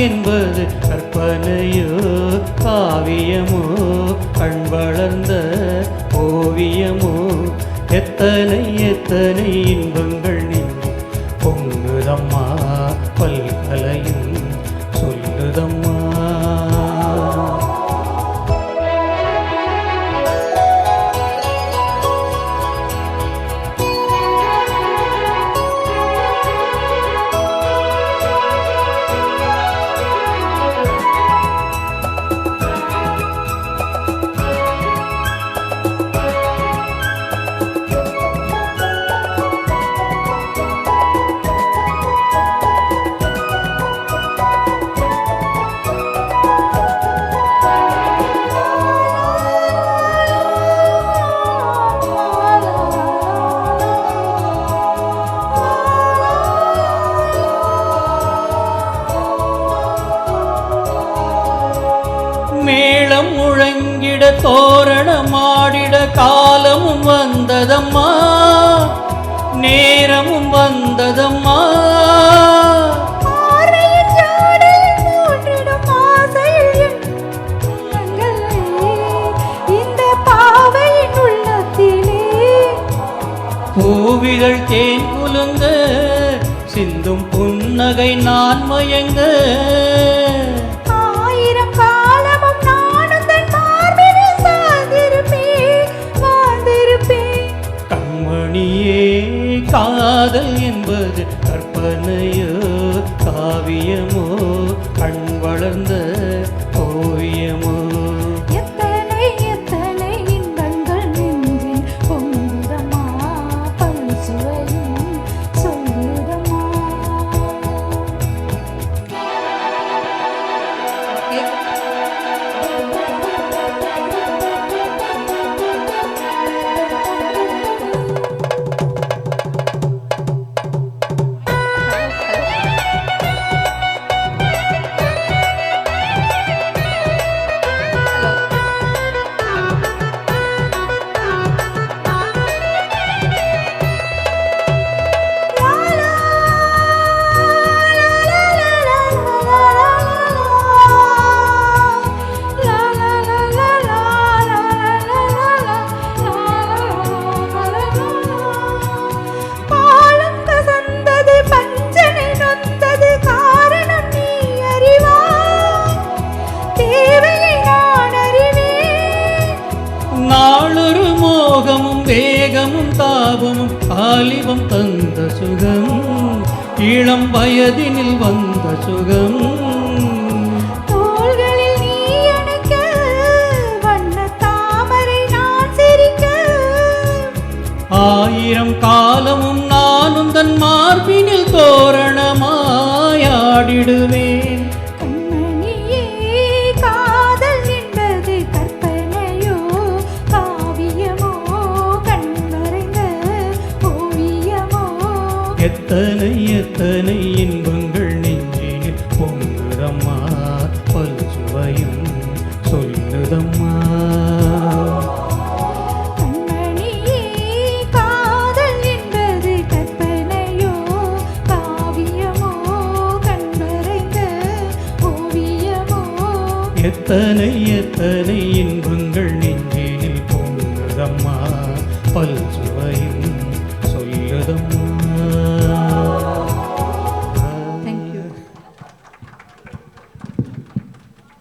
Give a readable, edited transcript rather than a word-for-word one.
என்பது கற்பனையோ காவியமோ கண் வளர்ந்த ஓவியமோ எத்தனை எத்தனை இன்பங்கள் நெஞ்சில் பொங்குதம்மா பல்கலையும் சொல்லுதம்மா. மேளம் முழங்கிட தோரணமாடிட காலமும் வந்ததம்மா நேரமும் வந்ததம்மா. பூவிதழ் தேன் குலுங்க சிந்தும் புன்னகை நான் மயங்க காதல் என்பது கற்பனையோ காவியமோ கண் வளர்ந்த ஓவியமோ எத்தனை எத்தனை இன்பங்கள் நெஞ்சில் பொங்குதம்மா பல் சுவையும் சொல்லுதம்மா. நாளொரு மோகமும் வேகமும் தாபமும் ஆலிவம் தந்த சுகம் இளம் வயதினில் வந்த சுகம். தோள்களில் நீ அணைக்க வண்ண தாமரை நான் சிரிக்க ஆயிரம் காலமும் நானும் தன் மார்பினில் தோரணமாயாடிடுவேன். எத்தனை எத்தனை இன்பங்கள் நெஞ்சினில் பொங்குதம்மா பல் சுவையும் சொல்லுதம்மா. கண்மணியே காதல் என்பது கற்பனையோ காவியமோ கண் வரைந்த ஓவியமோ எத்தனை எத்தனை இன்பங்கள் நெஞ்சினில் பொங்குதம்மா பல் சுவையும்